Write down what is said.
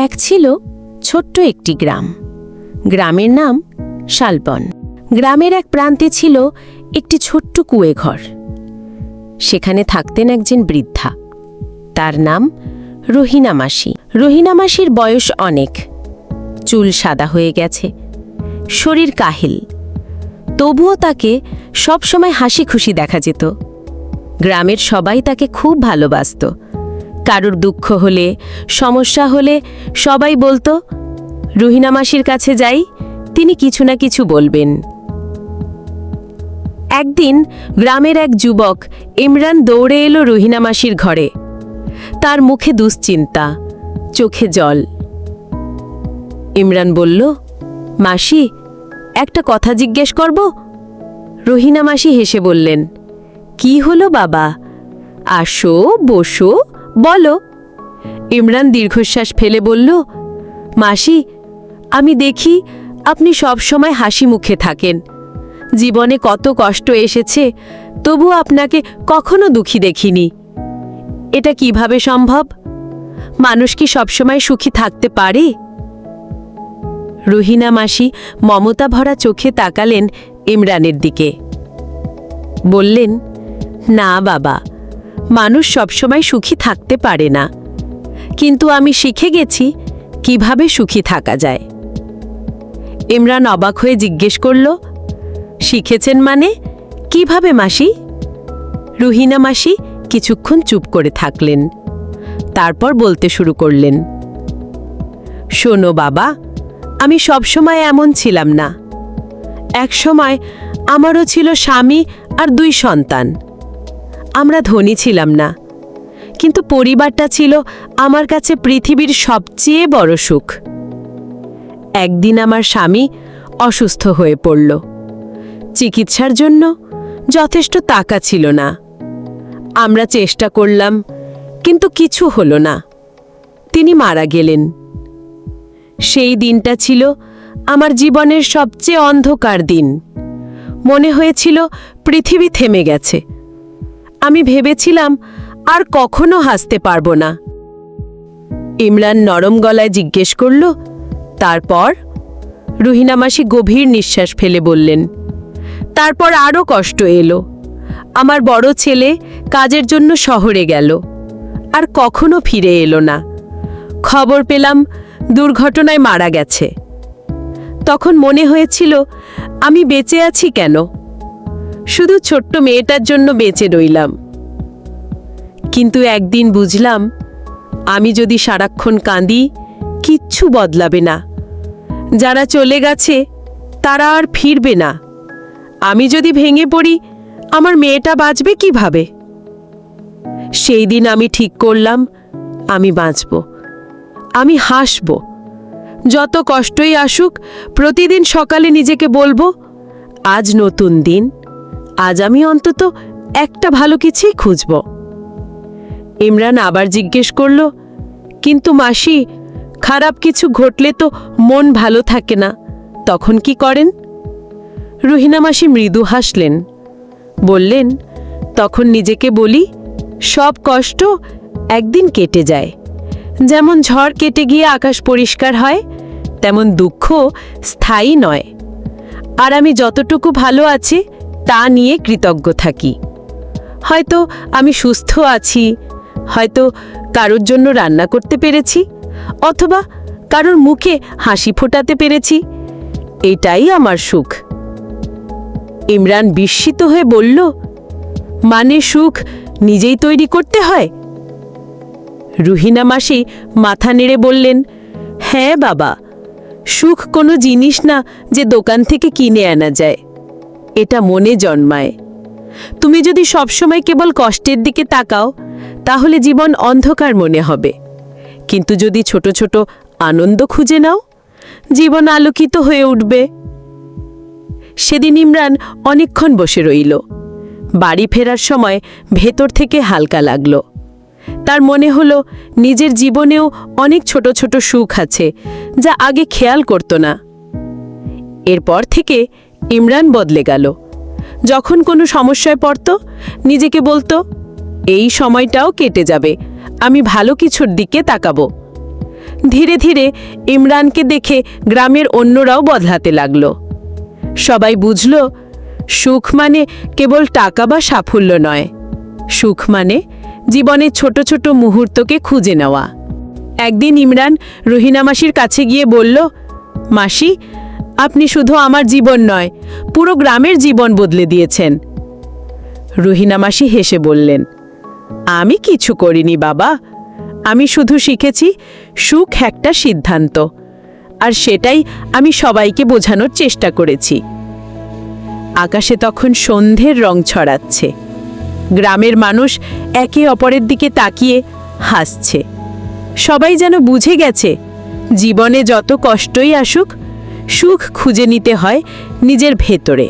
এক ছিল ছোট্ট একটি গ্রাম। গ্রামের নাম শালবন। গ্রামের এক প্রান্তে ছিল একটি ছোট্ট কুঁয়েঘর। সেখানে থাকতেন একজন বৃদ্ধা। তার নাম রহিনা মাসি। রহিনা মাসির বয়স অনেক, চুল সাদা হয়ে গেছে, শরীর কাহিল, তবুও তাকে সবসময় হাসি খুশি দেখা যেত। গ্রামের সবাই তাকে খুব ভালোবাসত। কারুর দুঃখ হলে, সমস্যা হলে সবাই বলতো, রহিনা মাসির কাছে যাই, তিনি কিছু না কিছু বলবেন। একদিন গ্রামের এক যুবক ইমরান দৌড়ে এলো রহিনা মাসির ঘরে। তার মুখে দুশ্চিন্তা, চোখে জল। ইমরান বলল, মাসি, একটা কথা জিজ্ঞেস করব? রহিনা মাসি হেসে বললেন, কি হলো বাবা? আসো, বসো, বলো। ইমরান দীর্ঘশ্বাস ফেলে বলল, মাসি, আমি দেখি আপনি সব সময় হাসি মুখে থাকেন। জীবনে কত কষ্ট এসেছে, তবু আপনাকে কখনো দুঃখী দেখিনি। এটা কিভাবে সম্ভব? মানুষ কি সবসময় সুখী থাকতে পারে? রহিনা মাসি মমতা ভরা চোখে তাকালেন ইমরানের দিকে। বললেন, না বাবা, মানুষ সবসময় সুখী থাকতে পারে না, কিন্তু আমি শিখে গেছি কিভাবে সুখী থাকা যায়। ইমরান অবাক হয়ে জিজ্ঞেস করল, শিখেছেন মানে? কিভাবে মাসি? রহিনা মাসি কিছুক্ষণ চুপ করে থাকলেন, তারপর বলতে শুরু করলেন, শোনো বাবা, আমি সবসময় এমন ছিলাম না। এক সময় আমারও ছিল স্বামী আর 2 সন্তান। আমরা ধনী ছিলাম না, কিন্তু পরিবারটা ছিল আমার কাছে পৃথিবীর সবচেয়ে বড় সুখ। একদিন আমার স্বামী অসুস্থ হয়ে পড়ল। চিকিৎসার জন্য যথেষ্ট টাকা ছিল না। আমরা চেষ্টা করলাম, কিন্তু কিছু হলো না। তিনি মারা গেলেন। সেই দিনটা ছিল আমার জীবনের সবচেয়ে অন্ধকার দিন। মনে হয়েছিল পৃথিবী থেমে গেছে। আমি ভেবেছিলাম আর কখনো হাসতে পারবো না। ইমরান নরম গলায় জিজ্ঞেস করল, তারপর? রহিনা মাসি গভীর নিঃশ্বাস ফেলে বললেন, তারপর আরও কষ্ট এলো। আমার বড় ছেলে কাজের জন্য শহরে গেল, আর কখনো ফিরে এলো না। খবর পেলাম দুর্ঘটনায় মারা গেছে। তখন মনে হয়েছিল আমি বেঁচে আছি কেন? শুধু ছোট্ট মেয়েটার জন্য বেঁচে রইলাম। কিন্তু একদিন বুঝলাম, আমি যদি সারাক্ষণ কাঁদি, কিচ্ছু বদলাবে না। যারা চলে গেছে তারা আর ফিরবে না। আমি যদি ভেঙে পড়ি, আমার মেয়েটা বাঁচবে কিভাবে? সেই দিন আমি ঠিক করলাম, আমি বাঁচব, আমি হাসব। যত কষ্টই আসুক, প্রতিদিন সকালে নিজেকে বলবো, আজ নতুন দিন, আজ আমি অন্তত একটা ভালো কিছুই খুঁজব। ইমরান আবার জিজ্ঞেস করল, কিন্তু মাসি, খারাপ কিছু ঘটলে তো মন ভালো থাকে না, তখন কি করেন? রহিনা মাসি মৃদু হাসলেন, বললেন, তখন নিজেকে বলি, সব কষ্ট একদিন কেটে যায়। যেমন ঝড় কেটে গিয়ে আকাশ পরিষ্কার হয়, তেমন দুঃখ স্থায়ী নয়। আর আমি যতটুকু ভালো আছি তা নিয়ে কৃতজ্ঞ থাকি। হয়তো আমি সুস্থ আছি, হয়তো কারোর জন্য রান্না করতে পেরেছি, অথবা কারোর মুখে হাসি ফোটাতে পেরেছি। এটাই আমার সুখ। ইমরান বিস্মিত হয়ে বলল, মানে সুখ নিজেই তৈরি করতে হয়? রহিনা মাসি মাথা নেড়ে বললেন, হ্যাঁ বাবা, সুখ কোনো জিনিস না যে দোকান থেকে কিনে আনা যায়। এটা মনে জন্মায়। তুমি যদি সবসময় কেবল কষ্টের দিকে তাকাও, তাহলে জীবন অন্ধকার মনে হবে। কিন্তু যদি ছোট ছোট আনন্দ খুঁজে নাও, জীবন আলোকিত হয়ে উঠবে। সেদিন ইমরান অনেকক্ষণ বসে রইল। বাড়ি ফেরার সময় ভেতর থেকে হালকা লাগলো। তার মনে হলো নিজের জীবনেও অনেক ছোট ছোট সুখ আছে যা আগে খেয়াল করত না। এরপর থেকে ইমরান বদলে গেল। যখন কোনো সমস্যায় পড়ত, নিজেকে বলতো, এই সময়টাও কেটে যাবে, আমি ভালো কিছুর দিকে তাকাবো। ধীরে ধীরে ইমরানকে দেখে গ্রামের অন্যরাও বদলাতে লাগল। সবাই বুঝল সুখ মানে কেবল টাকা বা সাফল্য নয়, সুখ মানে জীবনের ছোট ছোট মুহূর্তকে খুঁজে নেওয়া। একদিন ইমরান রহিনা মাসির কাছে গিয়ে বলল, মাসি, আপনি শুধু আমার জীবন নয়, পুরো গ্রামের জীবন বদলে দিয়েছেন। রহিনা মাসি হেসে বললেন, আমি কিছু করিনি বাবা, আমি শুধু শিখেছি সুখ একটা সিদ্ধান্ত, আর সেটাই আমি সবাইকে বোঝানোর চেষ্টা করেছি। আকাশে তখন সন্ধ্যের রং ছড়াচ্ছে, গ্রামের মানুষ একে অপরের দিকে তাকিয়ে হাসছে। সবাই যেন বুঝে গেছে, জীবনে যত কষ্টই আসুক, সুখ খুঁজে নিতে হয় নিজের ভেতরে।